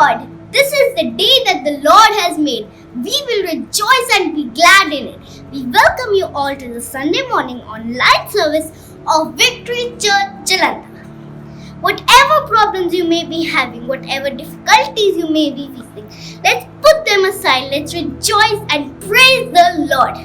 Lord. This is the day that the Lord has made. We will rejoice and be glad in it. We welcome you all to the Sunday morning online service of Victory Church, Jalandhar. Whatever problems you may be having, whatever difficulties you may be facing, let's put them aside. Let's rejoice and praise the Lord.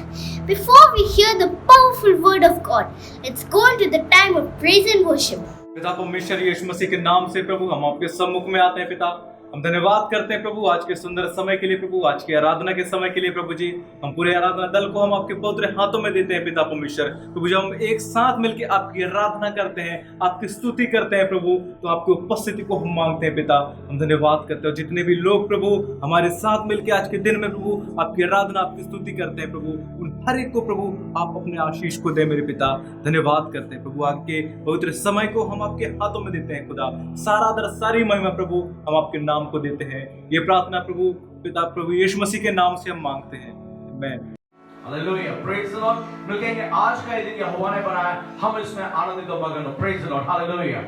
Before we hear the powerful word of God, let's go into the time of praise and worship. पिता परमेश्वर यीशु मसीह के नाम से प्रभु हम आपके सम्मुख में आते हैं। पिता हम धन्यवाद करते हैं प्रभु आज के सुंदर समय के लिए, प्रभु आज की आराधना के समय के लिए। प्रभु जी हम पूरे आराधना दल को हम आपके पवित्र हाथों में देते हैं। पिता परमेश्वर प्रभु जब हम एक साथ मिलकर आपकी आराधना करते हैं, आपकी स्तुति करते हैं प्रभु, तो आपकी उपस्थिति को हम मांगते हैं। पिता हम धन्यवाद करते हैं। जितने भी लोग प्रभु हमारे साथ मिलकर आज के दिन में प्रभु आपकी आराधना आपकी स्तुति करते हैं प्रभु, उन हर एक को प्रभु आप अपने आशीष को दे मेरे पिता। धन्यवाद करते हैं प्रभु आपके पवित्र समय को हम आपके हाथों में देते हैं। खुदा सारा आदर सारी महिमा प्रभु हम आपके नाम को देते हैं। ये प्रार्थना प्रभु पिता प्रभु यीशु मसीह के नाम से हम मांगते हैं। आमीन। Hallelujah, praise the Lord. हम कहेंगे आज का ये दिन यहोवा ने बनाया, हम इसमें आनंदित और मगन हो। Praise the Lord, hallelujah.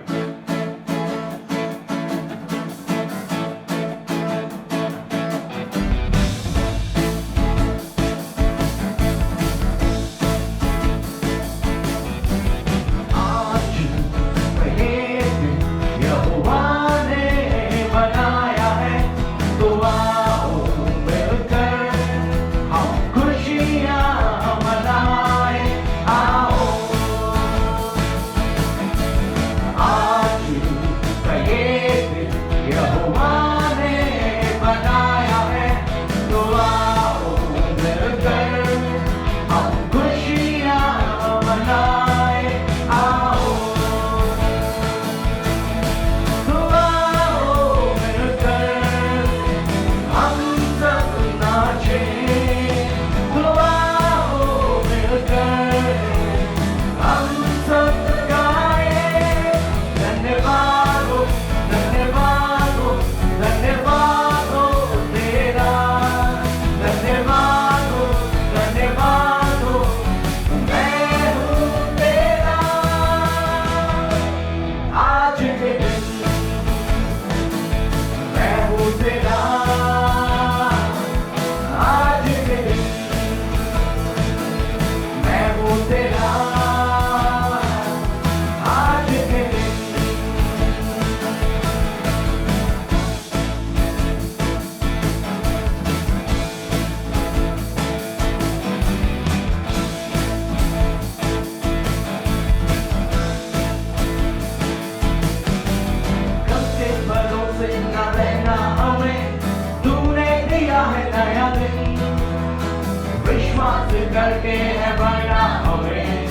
करके है बना हमें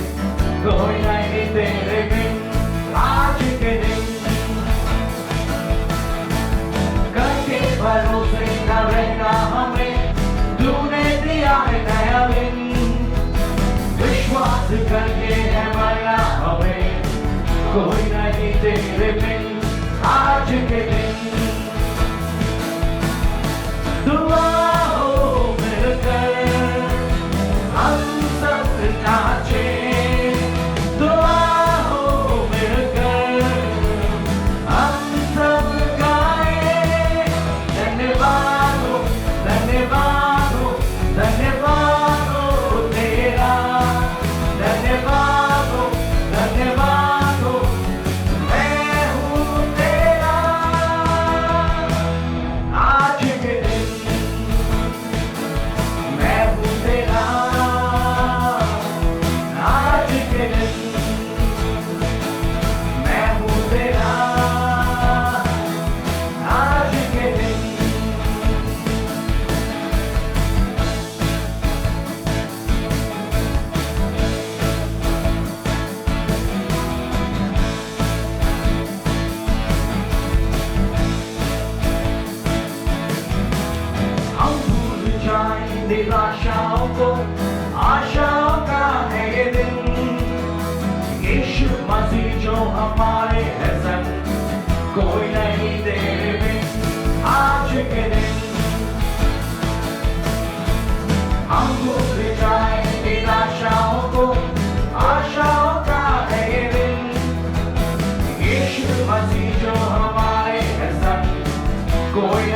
कोई नहीं तेरे बिन। आज के दिन करके भरोसे न रहना हमें, तूने दिया है नया दिन। विश्वास करके है बना हमें कोई नहीं तेरे बिन। आज के दिन दुआ हो मिलकर हम सब नाचे, दुआ हो मिलकर हम सब गाए। धन्यवाद हो, धन्यवाद हो, धन्यवाद हो तेरा। धन्यवाद हो, धन्यवाद हो, मैं हूँ तेरा। आज के दिन मैं हूँ तेरा। निराशाओं को आशाओं का है ये दिन। यीशु मसीह जो हमारे है संग, कोई नहीं तेरे बिन। आज के दिन हम भूल जाए निराशाओं को, आशाओं का है ये दिन। यीशु मसीह जो हमारे है संग, कोई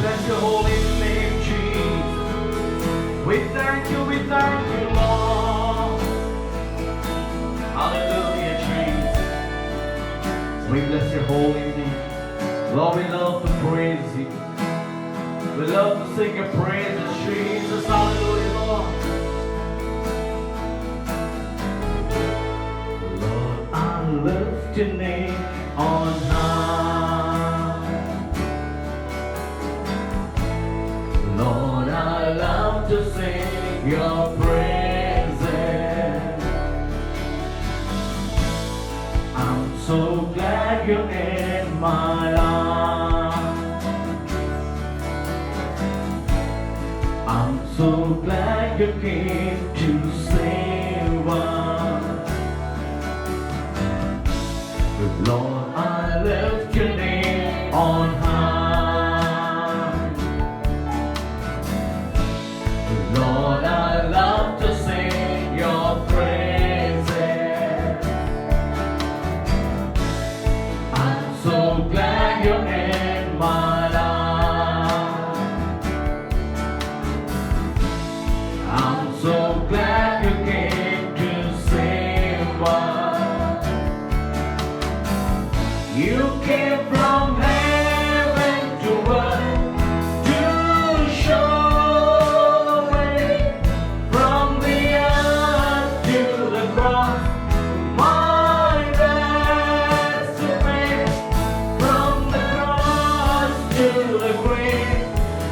bless your holy name, Jesus. We thank you, Lord. Hallelujah, Jesus. We bless your holy name. Lord, we love to praise you. We love to sing your praises, Jesus. Hallelujah, Lord. Lord, I lift your name on high. Lord, I love to sing your praises. I'm so glad you're in my life. I'm so glad you came to save us. Lord, I lift your name on high. Lord, I love to sing your praises. I'm so glad you're in my life. I'm so glad you came to save us. You came from heaven to earth to show the way. From the earth to the cross, my rest to make. From the cross to the grave,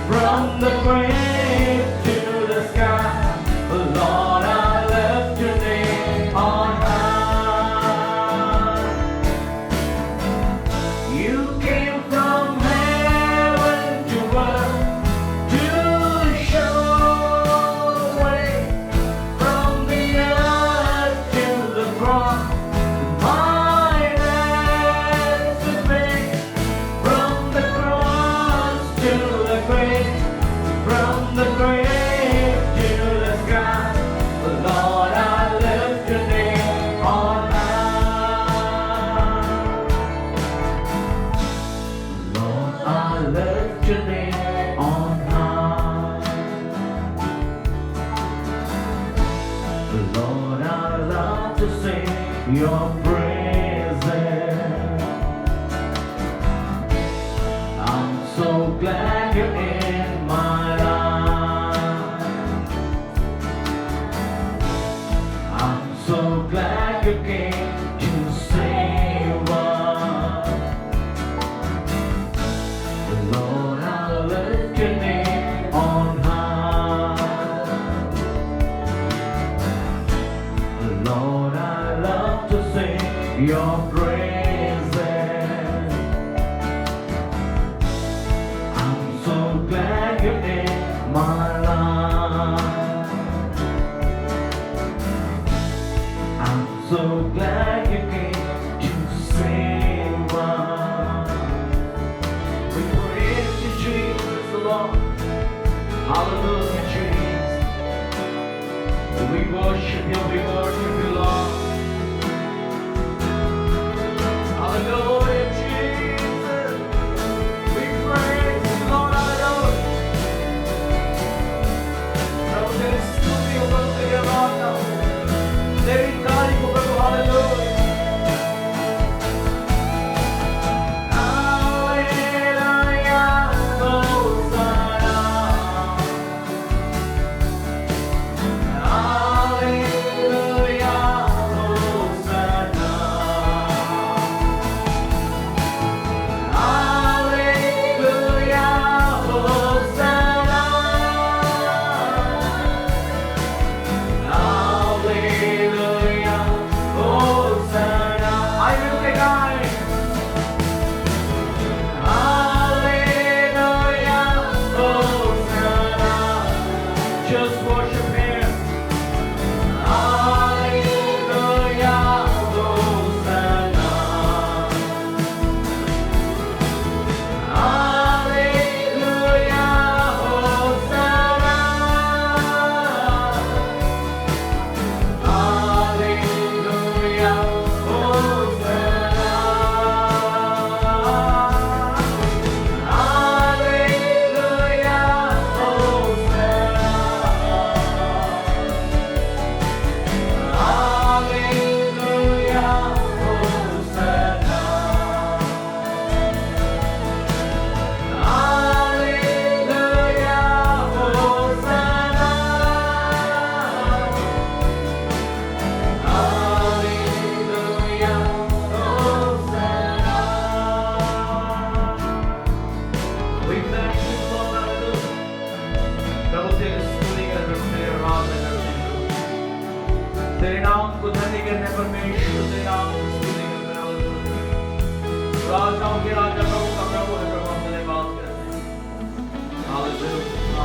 from the grave to the sky. Lord, I lift your name on high. You came from heaven to earth to show the way. From the earth to the cross, my rest to make. From the cross to the grave, from the grave to the sky. Lord, I lift your name on high. Lord, I lift your name on high. Lord, I love to sing your praises. I'm so glad you're in my life. I'm so glad you came to save us. Lord, I lift your name on high. Lord, I love to sing your praises. I'm so glad you're in my life. I'm so glad you came to save us. We praise you, Jesus, the Lord. Hallelujah, Jesus. We worship you, Lord. Hallelujah, Jesus. We praise you, Lord. Hallelujah. प्रभु तेरी स्तुति हो प्रभु तेरी आराधना हो, तेरी तारीफ हो प्रभु। Hallelujah. Hallelujah, होसाना। Hallelujah, होसाना। तेरे नाम को धन्य करने परमेश्वर तेरे नाम को स्तुति करते राजाओं के राजा प्रभु का प्रभु है प्रभु हम धन्यवाद करते हैं हालेलुया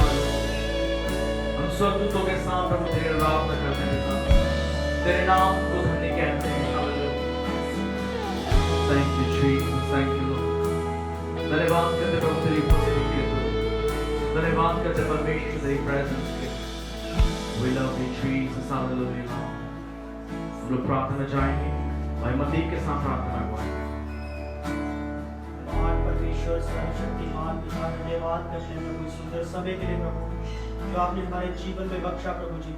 हम स्वर्गदूतों के साथ प्रभु तेरी आराधना करते हैं तेरे नाम को धन्य कहते हैं hallelujah thank you Jesus thank you Lord धन्यवाद करते प्रभु तेरी उपस्थिति के लिए धन्यवाद करते परमेश्वर तेरी प्रेजेंस के We love you Jesus hallelujah हम लोग प्रार्थना जाएंगे भाई मसीह के साथ प्रार्थना करेंगे महान परमेश्वर सर्वशक्तिमान पिता धन्यवाद करते हैं प्रभु इस सुंदर समय के लिए प्रभु जो आपने हमारे जीवन में बख्शा प्रभु जी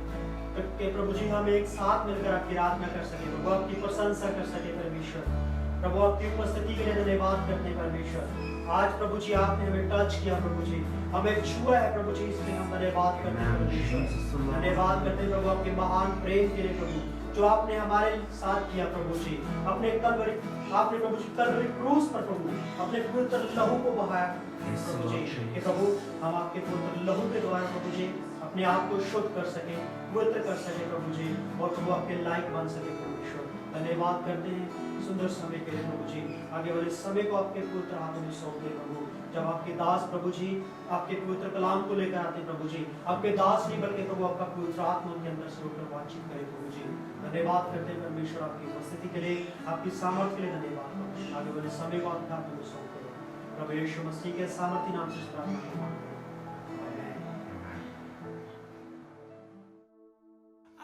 कि प्रभु जी हम एक साथ मिलकर आपकी आराधना कर सके प्रभु आपकी प्रशंसा कर सके परमेश्वर प्रभु आपकी उपस्थिति के लिए धन्यवाद करते हैं परमेश्वर आज प्रभु जी आपने हमें टच किया प्रभु जी हमें छुआ है प्रभु जी इसलिए हम धन्यवाद करते हैं परमेश्वर धन्यवाद करते हैं प्रभु आपके महान प्रेम के लिए प्रभु जो आपने हमारे साथ किया प्रभु जी अपने कलवरी आपने प्रभु जी कलवरी क्रूस पर प्रभु अपने पवित्र लहू को बहाया प्रभु जी कि प्रभु हम आपके पवित्र लहू के द्वारा प्रभु जी अपने आप को शुद्ध कर सके पवित्र कर सके प्रभु जी और प्रभु आपके लायक बन सके परमेश्वर धन्यवाद करते हैं सुंदर समय के लिए प्रभु जी आगे वाले समय को आपके पवित्र हाथों में सौंप दे प्रभु जब आपके दास प्रभु जी आपके पवित्र कलाम को लेकर आते प्रभु जी आपके दास नहीं बल्कि प्रभु आपका पवित्र आत्मा उनके अंदर से होकर बातचीत करे प्रभु जी धन्यवाद करते हैं परमेश्वर आपकी उपस्थिति के लिए आपकी सामर्थ्य के लिए धन्यवाद आगे वाले समय को आपके हाथों में सौंप दे प्रभु यीशु मसीह के सामर्थ्य नाम से प्रार्थना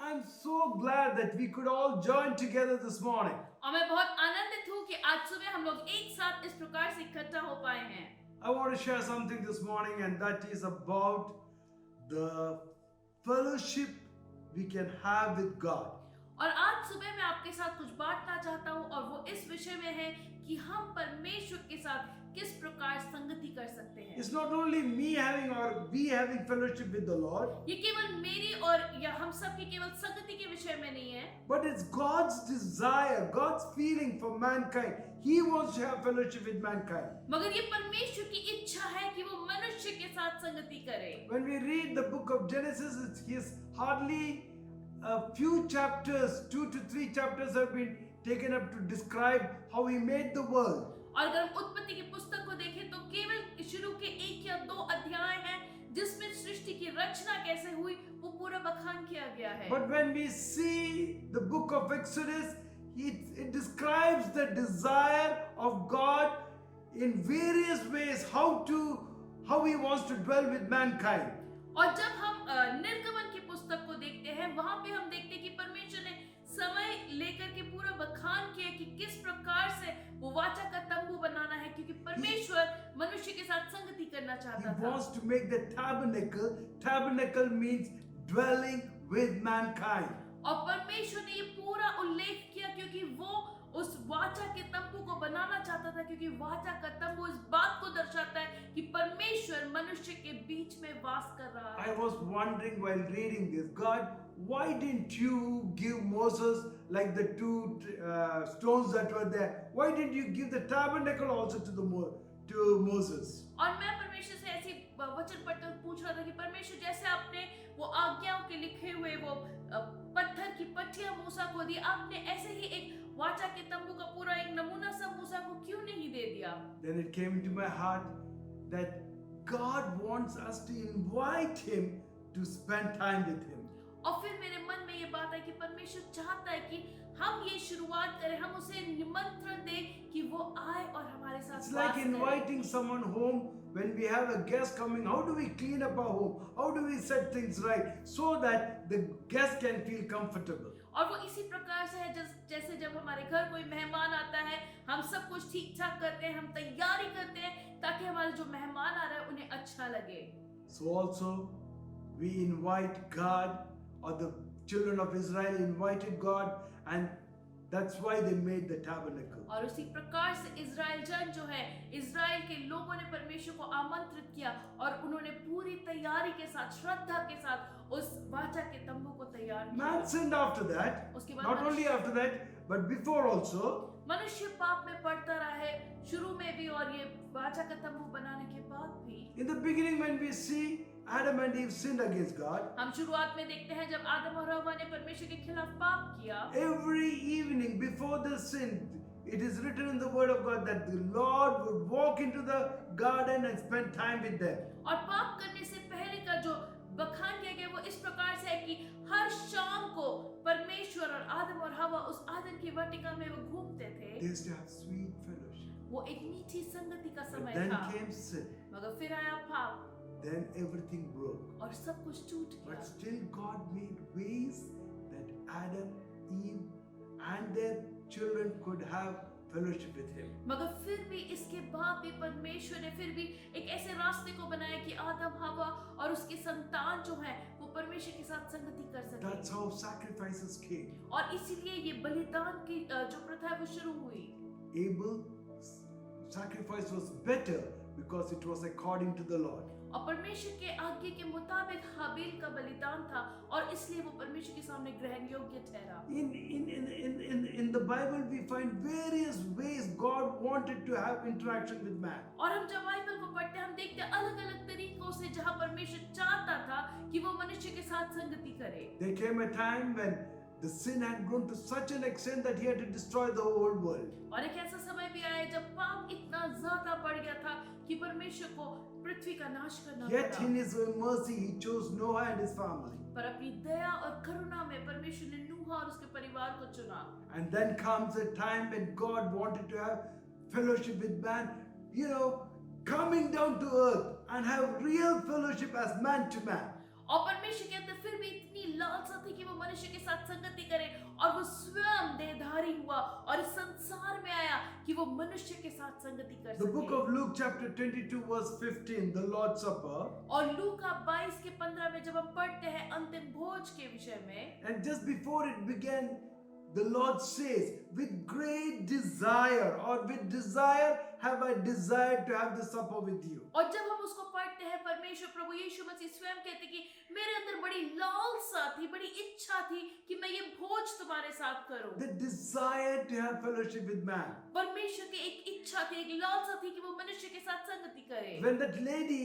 I'm so glad that we could all join together this morning. और मैं बहुत आनंदित हूँ कि आज सुबह हम लोग एक साथ इस प्रकार से इकट्ठा हो पाए हैं I want to share something this morning, and that is about the fellowship we can have with God. और आज सुबह मैं आपके साथ कुछ बांटना चाहता हूँ और वो इस विषय में है कि हम परमेश्वर के साथ किस प्रकार संगति कर सकते हैं It's not only me having or we having fellowship with the Lord, ये केवल मेरी और या हम सब की केवल संगति के विषय में नहीं है but it's God's desire, God's feeling for mankind. He wants to have fellowship with mankind. मगर ये परमेश्वर की इच्छा है कि वो मनुष्य के साथ संगति करे When we read the book of Genesis, it's hardly a few chapters, 2 to 3 chapters have been taken up to describe how He made the world. और अगर हम उत्पत्ति की पुस्तक को देखें तो केवल शुरू के 1 या 2 अध्याय हैं जिसमें सृष्टि की रचना कैसे हुई वो पूरा बखान किया गया है But when we see the book of Exodus, it describes the desire of God in various ways, how He wants to dwell with mankind. और जब हम निर्गमन की पुस्तक को देखते हैं वहां पे हम देखते हैं कि परमेश्वर ने समय लेकर के पूरा बखान किया कि किस प्रकार से वो वाचा का तंबू बनाना है क्योंकि परमेश्वर मनुष्य के साथ संगति करना He चाहता था wants to make the tabernacle. Tabernacle means dwelling with mankind. और परमेश्वर ने ये पूरा उल्लेख किया क्योंकि वो उस वाचा के तंबू को बनाना चाहता था क्योंकि वाचा का तंबू इस बात को दर्शाता है कि परमेश्वर मनुष्य के बीच में वास कर रहा है I was wondering while reading this, God, why didn't you give Moses like the two stones that were there? Why didn't you give the tabernacle also to Moses? और मैं परमेश्वर से ऐसी वचन पढ़कर पूछ रहा था कि परमेश्वर जैसे आपने वो आज्ञाओं के लिखे हुए वो पत्थर की पट्टियां मूसा को दी आपने ऐसे ही एक वाचा के तंबू का पूरा एक नमूना सा मूसा को क्यों नहीं दे दिया Then it came into my heart that God wants us to invite Him to spend time with Him. और फिर मेरे मन में ये बात है कि परमेश्वर चाहता है कि हम ये शुरुआत करें हम उसे निमंत्रण दें कि वो आए और हमारे साथ It's like inviting someone home when we have a guest coming. How do we clean up our home? How do we set things right so that the guest can feel comfortable? और वो इसी प्रकार से है जैसे जब हमारे घर कोई मेहमान आता है हम सब कुछ ठीक ठाक करते हैं हम तैयारी करते हैं ताकि हमारे जो मेहमान आ रहे हैं उन्हें अच्छा लगे So also we invite God, or the children of Israel invited God, and that's why they made the tabernacle. और उसी प्रकार से इजराइल जन जो है इजराइल के लोगों ने परमेश्वर को आमंत्रित किया और उन्होंने पूरी तैयारी के साथ श्रद्धा के साथ उस वाचा के तंबू को तैयार किया Man sinned after that. उसके बाद Not only after that, but before also. मनुष्य पाप में पड़ता रहा है शुरू में भी और ये वाचा का तंबू बनाने के बाद भी In the beginning, when we see Adam and Eve sinned against God, हम शुरुआत में देखते हैं जब आदम और हव्वा ने परमेश्वर के खिलाफ पाप किया, every evening before the sin, it is written in the word of God that the Lord would walk into the garden and spend time with them. और पाप करने से पहले का जो बखान किया गया वो इस प्रकार से है कि हर शाम को परमेश्वर और आदम और हवा उस आदम की वाटिका में वो घूमते थे। They used to have sweet fellowship. वो एक मीठी संगति का But समय then था, came sin. मगर फिर आया पाप Then everything broke. और सब कुछ टूट But गया। still God made ways that Adam, Eve and their children could have fellowship with Him. मगर फिर भी इसके बाद भी परमेश्वर ने फिर भी एक ऐसे रास्ते को बनाया कि आदम हवा और उसकी संतान जो है वो परमेश्वर के साथ संगति कर That's सके। how sacrifices came. और इसीलिए ये बलिदान की जो प्रथा है वो शुरू हुई। Abel's sacrifice was better because it was according to the Lord. और परमेश्वर के आज्ञा के मुताबिक हाबिल का बलिदान था और इसलिए वो परमेश्वर के सामने ग्रहण योग्य ठहरा। In the Bible we find various ways God wanted to have interaction with man. और हम जब बाइबल को पढ़ते हैं हम देखते हैं अलग-अलग तरीकों से जहां परमेश्वर चाहता था कि वो मनुष्य के साथ संगति करे। There came a time when the sin had grown to such an extent that He had to destroy the whole world. और एक ऐसा समय भी आया जब पाप इतना ज्यादा बढ़ गया था कि परमेश्वर को पृथ्वी का नाश करना Yet पड़ा। in His mercy He chose Noah and his family. पर अपनी दया और करुणा में परमेश्वर ने नूह और उसके परिवार को चुना। And then comes a time when God wanted to have fellowship with man, coming down to earth and have real fellowship as man to man. और परमेश्वर के अंदर फिर भी इतनी लालसा थी कि वो मनुष्य के साथ संगति करे और वो स्वयं देहधारी हुआ और इस संसार में आया कि वो मनुष्य के साथ संगति कर The book सके। of Luke chapter 22 verse 15, the Lord's Supper. और लूका 22 के 15 में जब हम पढ़ते हैं अंतिम भोज के विषय में, And just before it began, the Lord says, with great desire or with desire have I desired to have the supper with you. और जब हम उसको पढ़ते हैं परमेश्वर प्रभु यीशु मसीह स्वयं कहते कि मेरे अंदर बड़ी लालसा थी, बड़ी इच्छा थी कि मैं ये भोज तुम्हारे साथ करूं। The desire to have fellowship with man. परमेश्वर की एक इच्छा थी, एक लालसा थी कि वो मनुष्य के साथ संगति करे। When that lady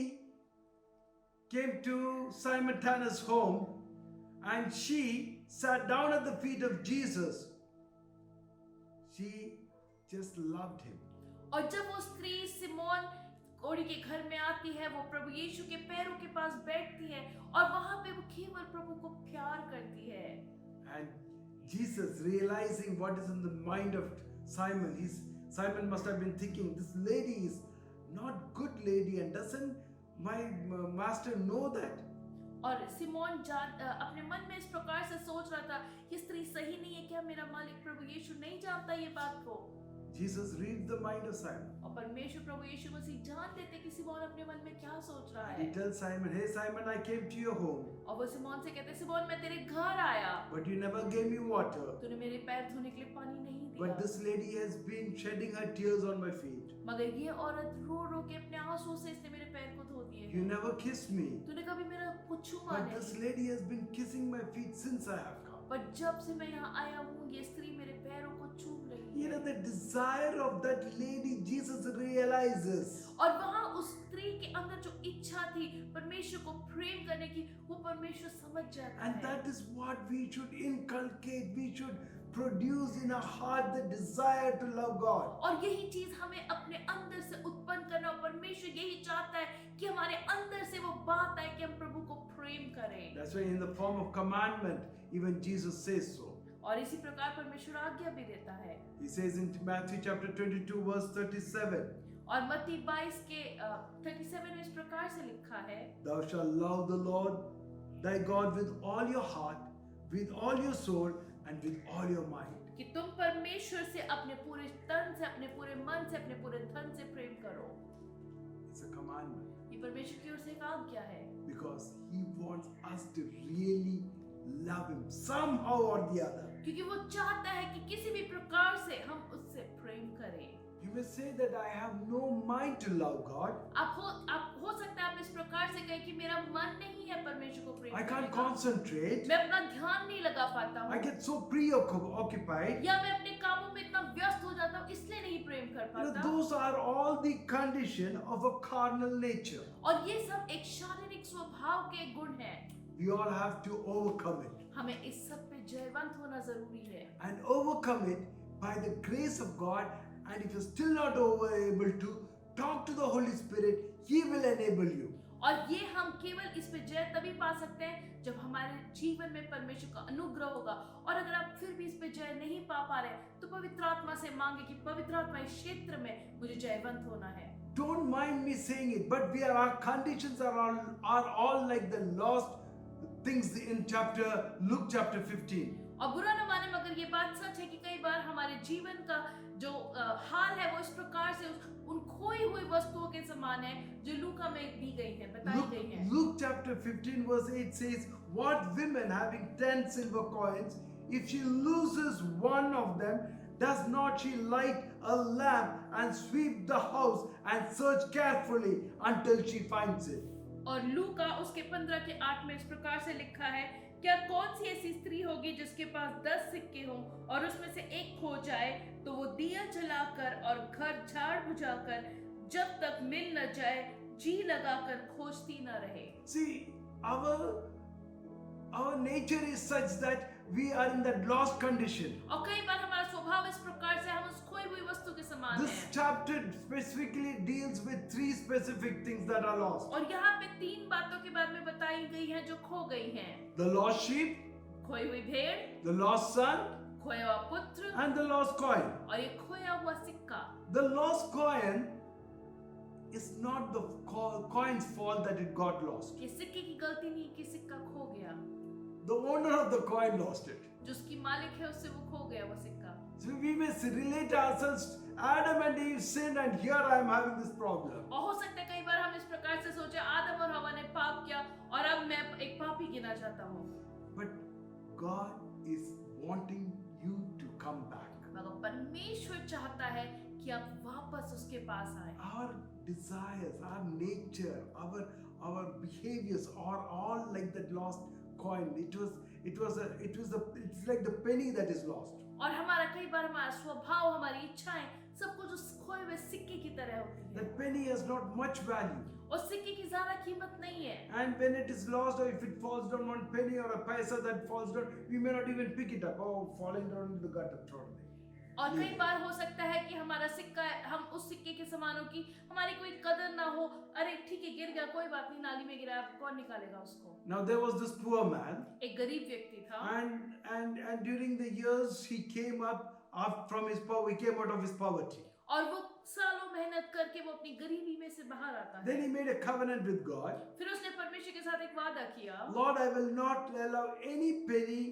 came to Simon Tanner's home and she sat down at the feet of Jesus, she just loved him. और जब वो स्त्री सिमोन कोड़ी के घर में आती है, वो प्रभु यीशु के पैरों के पास बैठती है और वहां पे वो केवल प्रभु को प्यार करती है। And Jesus, realizing what is in the mind of Simon, Simon must have been thinking, this lady is not good lady and doesn't my master know that? और सिमोन अपने मन में इस प्रकार से सोच रहा था, ये स्त्री सही नहीं है क्या? मेरा मालिक प्रभु यीशु नहीं जानता ये बात को? Jesus reads the mind of Simon. और परमेश्वर प्रभु यीशु मसीह जान लेते कि सिमोन अपने मन में क्या सोच रहा He है। tells Simon, hey Simon, I came to your home, और वो सिमोन से कहते, सिमोन मैं तेरे घर आया, but you never gave me water. तूने मेरे पैर धोने के लिए पानी नहीं But दिया। this lady has been shedding her tears on my feet. मगर ये औरत रो रो के अपने आंसुओं से इसने मेरे पैर को धो दिए। You never kissed me. तूने कभी मेरा कुछ छुआ But this नहीं। lady has been kissing my feet since I have come. पर जब से मैं यहाँ आया हूँ ये स्त्री मेरे पैरों को चूम रही You है। know, the desire of that lady, Jesus realizes. और वहाँ उस स्त्री के अंदर जो इच्छा थी परमेश्वर को प्रेम करने की, वो परमेश्वर समझ जाता And है। that is what we should inculcate. We should produce in our heart the desire to love God. और यही चीज हमें अपने अंदर से उत्पन्न करना, और परमेश्वर यही चाहता है कि हमारे अंदर से वो बात आए कि हम प्रभु को प्रेम करें। That's why in the form of commandment, even Jesus says so. और इसी प्रकार परमेश्वर आज्ञा भी देता है। He says in Matthew chapter 22 verse 37, और मत्ती 22 के 37 में इस प्रकार से लिखा है, Thou shalt love the Lord thy God with all your heart, with all your soul, and with all your mind. कि तुम परमेश्वर से अपने पूरे तन से, अपने पूरे मन से, अपने पूरे धन से प्रेम करो। It's a commandment ये परमेश्वर की ओर से एक आज्ञा है, because He wants us to really love Him somehow or the other. क्योंकि वो चाहता है कि किसी भी प्रकार से हम उससे प्रेम करें। You may say that I have no mind to love God. आप हो सकता है आप इस प्रकार से कहें कि मेरा मन नहीं है परमेश्वर को प्रेम I करने can't का। concentrate. मैं अपना ध्यान नहीं लगा पाता I हूँ, get so preoccupied. या मैं अपने कामों में में इतना व्यस्त हो जाता हूँ इसलिए नहीं प्रेम कर You know, पाता। those are all the condition of a carnal nature. और ये सब एक शारीरिक स्वभाव के गुण हैं। We all have to overcome it. हमें इस सब पे जयवंत होना जरूरी है And overcome it by the grace of God. And if you're still not able to, talk to the Holy Spirit. He will enable you. और ये हम केवल इस पे जय तभी पा सकते हैं जब हमारे जीवन में परमेश्वर का अनुग्रह होगा। और अगर आप फिर भी इस पे जय नहीं पा रहे तो पवित्र आत्मा से मांगे कि पवित्र आत्मा इस क्षेत्र में मुझे जयवंत होना है। Don't mind me saying it, but our conditions are all like the lost things in Luke chapter 15. और बुरा न माने मगर ये बात सच है कि कई बार हमारे जीवन का जो हाल है वो इस प्रकार से उन खोई हुई वस्तुओं के समान है जो लूका में दी गई है, बताई गई है। Luke chapter 15 verse 8 says, "What woman having 10 silver coins, if she loses one of them, does not she light a lamp and sweep the house and search carefully until she finds it?" और लूका उसके 15 के 8 में इस प्रकार से लिखा है, क्या कौन सी ऐसी स्त्री होगी जिसके पास 10 सिक्के हों और उसमें से एक खो जाए तो वो दिया जलाकर और घर झाड़ बुझाकर जब तक मिल न जाए जी लगाकर खोजती न रहे। See, our nature is such that we are in that lost condition. और कई बार हमारा स्वभाव इस प्रकार से हम उस खोई हुई वस्तु के समान This हैं। chapter specifically deals with 3 specific things that are lost. और यहाँ पे 3 बातों के बारे में बताई गई हैं जो खो गई हैं। The lost sheep, खोई हुई भेड़, the lost son, खोया हुआ पुत्र and the lost coin. और ये खोया हुआ सिक्का। The lost coin is not the coin's fault that it got lost. ये सिक्के की गलती नहीं कि सिक्का खो गया, The owner of the coin lost it. जो उसकी मालिक है उससे वो खो गया वो सिक्का। So we may relate ourselves, Adam and Eve sinned and here I am having this problem. और हो सकता है कई बार हम इस प्रकार से सोचे आदम और हवा ने पाप किया और अब मैं एक पापी गिना जाता हूँ। But God is wanting you to come back. मगर परमेश्वर चाहता है कि आप वापस उसके पास आए। Our desires, our nature, our behaviors are all like that lost coin. It's like the penny that is lost. और हमारा कई बार हमारा स्वभाव, हमारी इच्छाएं सब कुछ उस खोए हुए सिक्के की तरह होती है। That penny has not much value. और सिक्के की ज्यादा कीमत नहीं है। And when it is lost, or if it falls down, one penny or a paisa that falls down, we may not even pick it up. Oh, falling down into the gutter, throw it away. और कई बार हो सकता है कि हमारा सिक्का, हम उस सिक्के के समान हो कि हमारी कोई कदर ना हो, अरे ठीक है गिर गया कोई बात नहीं, नाली में गिरा, कौन निकालेगा उसको। Now there was this poor man, एक गरीब व्यक्ति था and during the years he came up from his poverty. He came out of his poverty. और वो सालों मेहनत करके वो अपनी गरीबी में से बाहर आता है। Then he made a covenant with God. फिर उसने परमेश्वर के साथ एक वादा किया, Lord, I will not allow any penny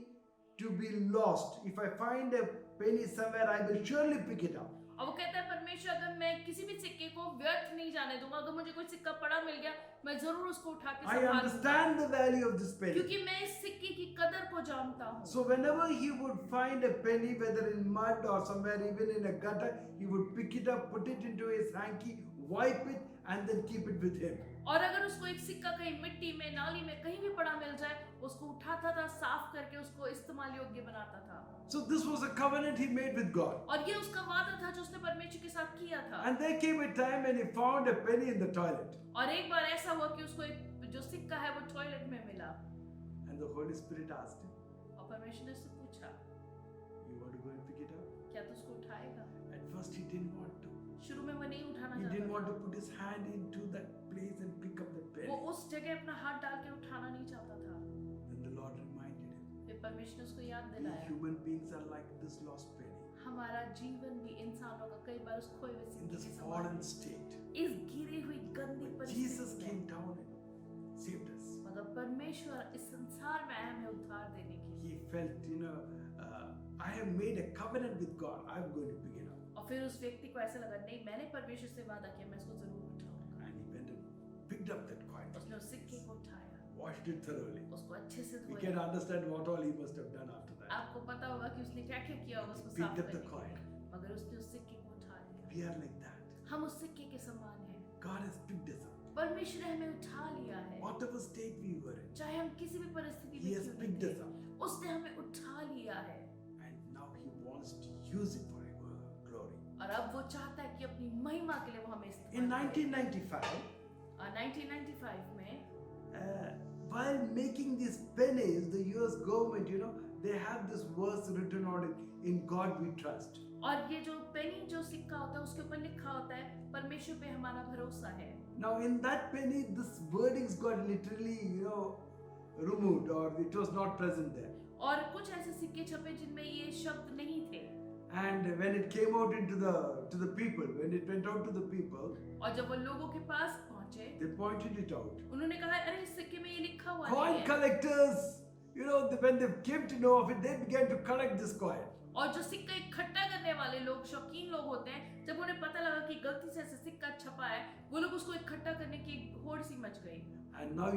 to be lost. If I find a penny somewhere, I will surely pick it up. और वो कहता है परमेश्वर अगर मैं किसी भी सिक्के को व्यर्थ नहीं जाने दूंगा, अगर मुझे कोई सिक्का पड़ा मिल गया मैं जरूर उसको उठा के I संभालूंगा, understand the value of this penny. क्योंकि मैं इस सिक्के की कदर को जानता हूँ। So whenever he would find a penny, whether in mud or somewhere, even in a gutter, he would pick it up, put it into his hanky, wipe it, and then keep it with him. और अगर उसको एक सिक्का कहीं मिट्टी में, नाली में कहीं भी पड़ा मिल जाए, उसको उठाता था, साफ करके उसको इस्तेमाल योग्य बनाता था। So this was a covenant he made with God. और ये उसका वादा था जो उसने परमेश्वर के साथ किया था। And there came a time when he found a penny in the toilet. और एक बार ऐसा हुआ कि उसको एक जो सिक्का है वो टॉयलेट में मिला And the Holy Spirit asked him, और परमेश्वर ने उससे पूछा, "You want to go and pick it up?" क्या तू उसको उठाएगा? At first he didn't want to. शुरू में वो नहीं उठाना He didn't चाहता want था। to put his hand into that place and pick up the वो penny. उस जगह अपना हाथ डाल के उठाना नहीं चाहता था। Then the Lord reminded him, फिर परमेश्वर ने उसको याद "We दिलाया, human beings are like this lost penny हमारा जीवन भी इंसानों का कई बार उस खोए हुए in सिक्के this के समान fallen है। state." इस गिरी हुई गंदी But Jesus परिस्थिति came में, down and saved us. मगर परमेश्वर इस संसार में आया हमें उद्धार देने के लिए। He felt, I have made a covenant with God. I'm going to pick it up. और फिर उस व्यक्ति को ऐसा लगा, नहीं मैंने परमेश्वर से वादा किया, मैं इसको जरूर उठाऊंगा। And he went and picked up that coin, उसने उस सिक्के को उठाया, washed it thoroughly. उसको अच्छे से We can धोया। understand what all he must have done after that. आपको पता होगा कि उसने क्या क्या किया होगा उसको Picked साफ up the करने के coin. लिए, मगर उसने उस सिक्के को उठा लिया। We are like that. हम उस सिक्के के समान हैं। God has picked us up. परमेश्वर ने हमें उठा लिया है, Whatever state we were in, चाहे हम किसी भी परिस्थिति He में has क्यों picked नहीं us थे, up. उसने हमें उठा लिया है and now He wants to use it for a good और अब वो चाहता है कि अपनी महिमा के लिए वो हमें In इस्तेमाल करे। 1995, 1995 में while making these pennies, the US government, they have this verse written on it, in God we trust. और ये जो पेनी जो सिक्का होता है उसके ऊपर लिखा होता है परमेश्वर पे हमारा भरोसा है। Now in that penny, this wordings got literally, removed, or it was not present there. और कुछ ऐसे सिक्के छपे जिनमें ये शब्द नहीं थे। And when it came out into to the people, when it went out to the people, और जब वो लोगों के पास पहुंचे they pointed it out. उन्होंने कहा अरे इस सिक्के में ये लिखा हुआ नहीं Coin है। collectors, when they came to know of it, they began to collect this coin. और जो सिक्का इकट्ठा करने वाले लोग शौकीन लोग होते हैं, जब उन्हें पता लगा कि गलती से ऐसे सिक्का छपा है, वो लोग उसको इकट्ठा करने की होड़ सी मच गई। And now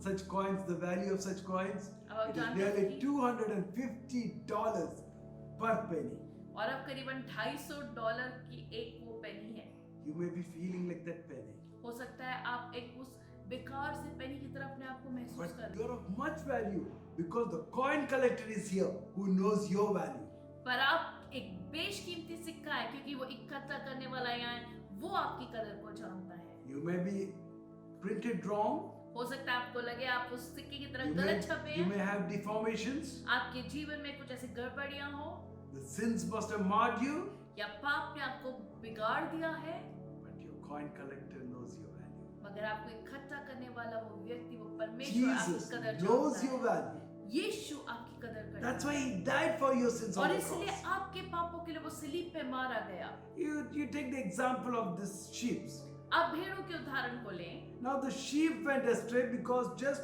such coins, the value of such coins, अब आप it is जानते हैं nearly कि- $250 per penny. और अब करीबन $250 की एक वो पेनी है। You may be feeling like that penny, हो सकता है आप एक उस बेकार से पेनी की तरह अपने आप को महसूस but कर you are of much value because the coin collector is here who knows your value. पर आप एक बेशकीमती सिक्का है क्योंकि वो इकट्ठा करने वाला यहाँ है, वो आपकी कदर को जानता है। You may be printed wrong, हो सकता है आपको लगे आप उस सिक्के की तरह you गलत छपे may हैं, have deformations, आपके जीवन में कुछ ऐसी गड़बड़ियां हो the sins must have marred you, या पाप ने आपको बिगाड़ दिया है, but your coin collector knows your value. मगर आपको इकट्ठा करने वाला वो व्यक्ति, वो परमेश्वर आपकी Jesus कदर knows जानता your है। value. यीशु आपकी कदर करता That's है why he died for your sins on और the इसलिए cross. आपके पापों के लिए वो सलीब पे मारा गया। You take the example of this sheep. आप भेड़ों के उदाहरण को लें। Now the sheep went astray because just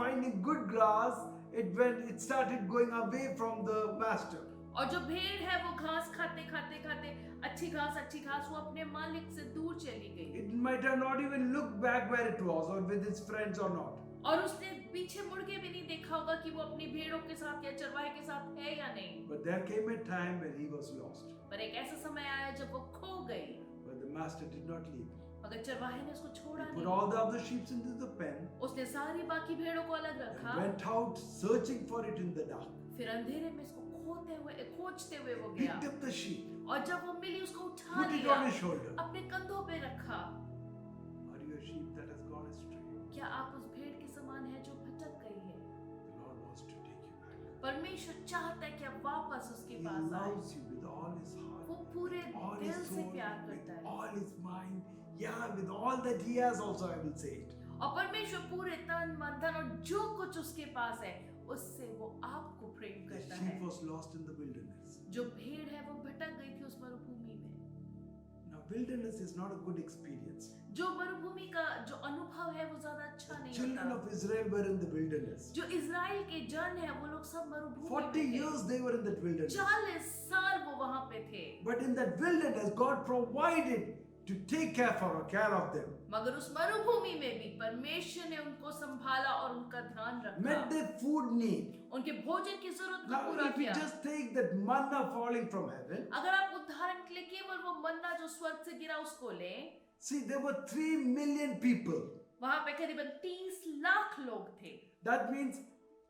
finding good grass, it started going away from the master. और जो भेड़ है वो घास खाते खाते खाते अच्छी घास वो अपने मालिक से दूर चली गई It might have not even looked back where it was or with its friends or not. और उसने पीछे मुड़ के भी नहीं देखा होगा कि वो अपनी भेड़ों के साथ या चरवाहे के साथ है या नहीं। But there came a time when he was lost. पर एक ऐसा समय आया जब वो खो गई, But the master did not leave. मगर चरवाहे ने उसको छोड़ा He put नहीं। all the other sheep into the pen उसने सारी बाकी भेड़ों को अलग and रखा, went out searching for it in the dark. फिर अंधेरे में इसको खोजते हुए वो गया Picked up the sheep, और जब वो मिली उसको उठा put it लिया, on his shoulder. अपने कंधों पे रखा। Are you a sheep that has gone astray? क्या आप उस भेड़ के समान है जो भटक गई है? The Lord wants to take you back. परमेश्वर चाहता है कि आप वापस उसके He पास आए। loves you with all his heart, वो पूरे with all दिल his से soul, प्यार with करता है all his mind. Yeah, with all that he has also, I will say it. और परमेश्वर पूरे तन मन धन और जो कुछ उसके पास है उससे वो आपको प्रेम The करता sheep है। was lost in the wilderness. जो भेड़ है वो भटक गई थी उस मरुभूमि में। Now, wilderness is not a good experience. जो मरुभूमि का जो अनुभव है वो ज्यादा अच्छा नहीं Children होता। of Israel were in the wilderness. जो इजराइल के जन है वो लोग सब मरुभूमि 40 में थे। years they were in that wilderness. 40 साल वो वहां पे थे, But in that wilderness, God provided to take care of them. मगर उस मरुभूमि में भी परमेश्वर ने उनको संभाला और उनका ध्यान Met रखा, their food need. उनके भोजन की जरूरत को Now, पूरा if you किया। just take that manna falling from heaven, अगर आप उदाहरण के लिए केवल वो मन्ना जो स्वर्ग से गिरा उसको लें, see, there were 3 million people. वहां पे करीबन 30 लाख लोग थे। That means,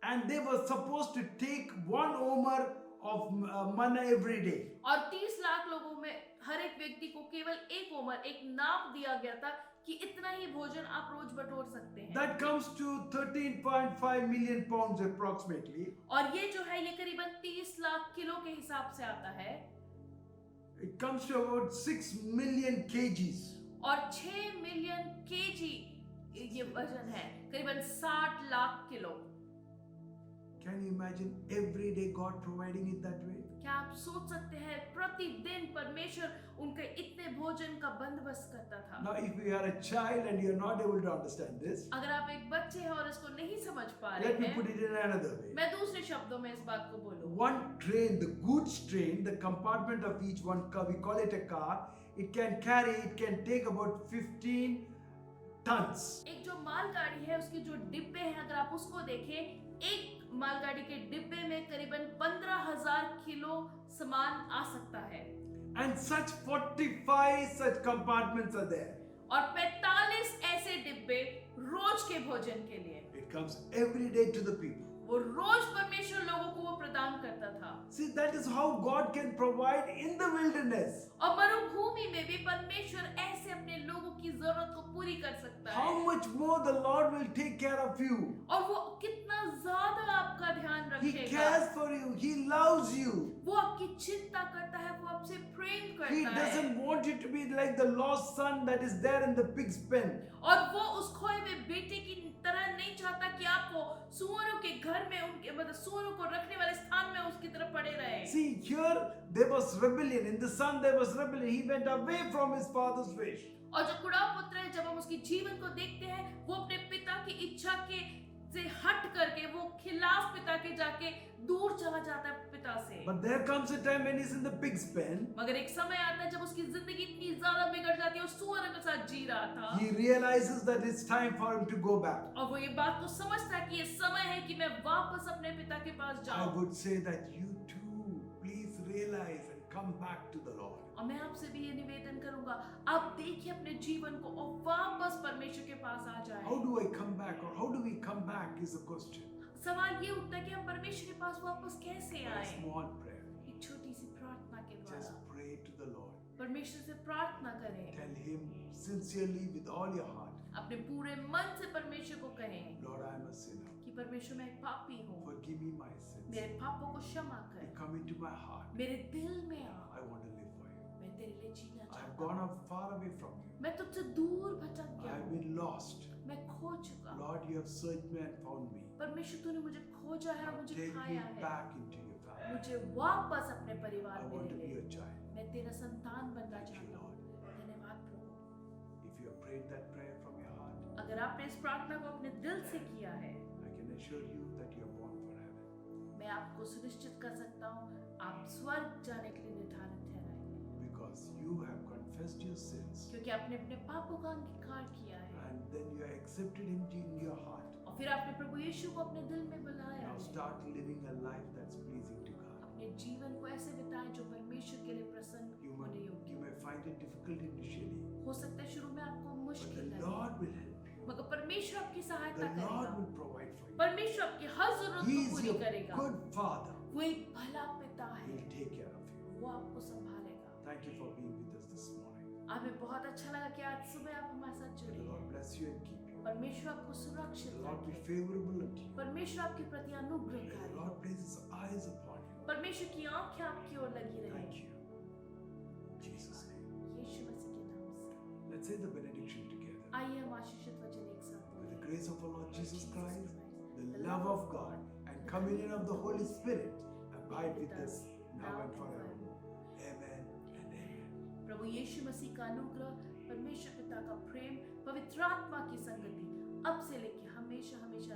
and they were supposed to take 1 omer of manna every day. और 30 लाख लोगों में हर एक व्यक्ति को केवल एक ओमर, एक नाप दिया गया था कि इतना ही भोजन आप रोज बटोर सकते हैं। That comes to 13.5 million pounds approximately. और ये जो है ये करीबन 30 लाख किलो के हिसाब से आता है It comes to about 6 million kgs. और 6 मिलियन केजी ये वजन है, करीबन 60 lakh kilo. Can you imagine every day God providing it that way? क्या आप सोच सकते हैं प्रतिदिन परमेश्वर उनके इतने भोजन का बंदोबस्त करता था। Now, if you are a child and you are not able to understand this, अगर आप एक बच्चे हैं और इसको नहीं समझ पा let me रहे put हैं, it in another way. मैं दूसरे शब्दों में इस बात को बोलूं। One train, the goods train, the compartment of each one car, we call it a car, it can take about 15 tons. एक जो मालगाड़ी है उसके जो डिब्बे हैं अगर आप उसको देखें, एक मालगाड़ी के डिब्बे में करीबन 15,000 किलो सामान आ सकता है And such 45 such compartments are there. और 45 ऐसे डिब्बे रोज के भोजन के लिए It comes every day to the people. वो रोज परमेश्वर लोगों को वो प्रदान करता था। See, that is how God can provide in the wilderness. और मरुभूमि में भी परमेश्वर ऐसे अपने लोगों की जरूरत को पूरी कर सकता How है। much more the Lord will take care of you. और वो कितना ज्यादा आपका ध्यान He रखेगा। cares for you. He loves you. वो आपकी चिंता करता है, वो आपसे प्रेम He करता है। doesn't want you to be like the lost son that is there in the pig's pen. और वो उस खोए हुए बेटे की तरह नहीं चाहता कि आप वो सुअरों के घर में उनके मतलब सुअरों को रखने वाले स्थान में उसकी तरफ पड़े रहे। See, here there was rebellion. In the son there was rebellion. He went away from his father's wish. और जो कुड़ाव पुत्र है, जब हम उसके जीवन को देखते हैं, वो अपने पिता की इच्छा के से हट करके वो खिलाफ पिता के जाके दूर चला जाता है पिता से। But there comes a time when he's in the pig's pen. मगर एक समय आता है जब उसकी जिंदगी इतनी ज्यादा बिगड़ जाती है, वो सुअरों के साथ जी रहा था। He realizes that it's time for him to go back. और वो ये बात को समझता है कि ये समय है कि मैं वापस अपने पिता के पास I जाऊं। would say that you too, please realize and come back to the Lord. और मैं आपसे भी ये निवेदन करूंगा, आप देखिए अपने जीवन को और वापस परमेश्वर के पास आ जाएं। How do I come back, or how do we come back is a question. सवाल ये उठता है कि हम परमेश्वर के पास वापस कैसे A आए। small prayer. एक छोटी सी प्रार्थना के Just द्वारा pray to the Lord. परमेश्वर से प्रार्थना करें, Tell him sincerely with all your heart, अपने पूरे मन से परमेश्वर को कहें Lord, I am a sinner. कि परमेश्वर मैं एक पापी हूँ, Forgive me my sins. मेरे पापों को क्षमा You कर, come into my heart. मेरे दिल में आ, I want to live for you. मैं तेरे लिए जीना I have चाहता gone हूँ। up far away from you. मैं तुझसे दूर भटक I गया have हूँ, been lost. मैं खो चुका हूँ। Lord, you have searched me and found me. परमेश्वर तूने मुझे खोजा है और मुझे Take me पाया है। back into your family. मुझे वापस अपने I परिवार में want to ले be ले। your child. मैं तेरा संतान बनना Thank you, चाहता हूँ। Lord. धन्यवाद प्रभु। If you have prayed that prayer from your heart, अगर आपने इस प्रार्थना को अपने दिल से किया है, I can assure you that you are born for heaven. मैं आपको सुनिश्चित कर सकता हूँ, आप स्वर्ग जाने के लिए निर्धारित ठहराएंगे, Because you have confessed your sins क्योंकि आपने अपने पापों का अंगीकार किया है and then you have accepted Him in your heart. और फिर आपने प्रभु यीशु को अपने दिल में बुलाया Now है। start living a life that's pleasing to God. अपने जीवन को ऐसे बिताएं जो परमेश्वर के लिए प्रसन्न You होने may, योग्य you may find it difficult initially, हो सकता है शुरू में आपको but मुश्किल the लगे, Lord will help you. मगर परमेश्वर आपकी सहायता The Lord करेगा, will provide for you. परमेश्वर आपकी हर जरूरत He को is पूरी your करेगा। good Father. वो एक भला पिता He है, will take care of you. वो आपको संभालेगा। Thank you for being with us this morning. हमें बहुत अच्छा लगा कि आज सुबह आप हमारे साथ May जुड़े the Lord हैं। bless you and keep you. परमेश्वर आपको May सुरक्षित the Lord be रखे, favorable unto you. परमेश्वर आपके प्रति May the अनुग्रहकारी, Lord place His eyes upon you. परमेश्वर की आंखें आपकी ओर लगी Thank रहे। you. In Jesus' name. यीशु मसीह के नाम से Let's say the benediction together. आइए हम आशीषित वचन एक साथ With the बोलें। grace of our Lord Jesus Christ, the love of God, and communion of the Holy Spirit abide with us now and forever. Amen and amen. प्रभु यीशु मसीह का अनुग्रह, परमेश्वर पिता का प्रेम, पवित्र आत्मा की संगति अब से लेके हमेशा हमेशा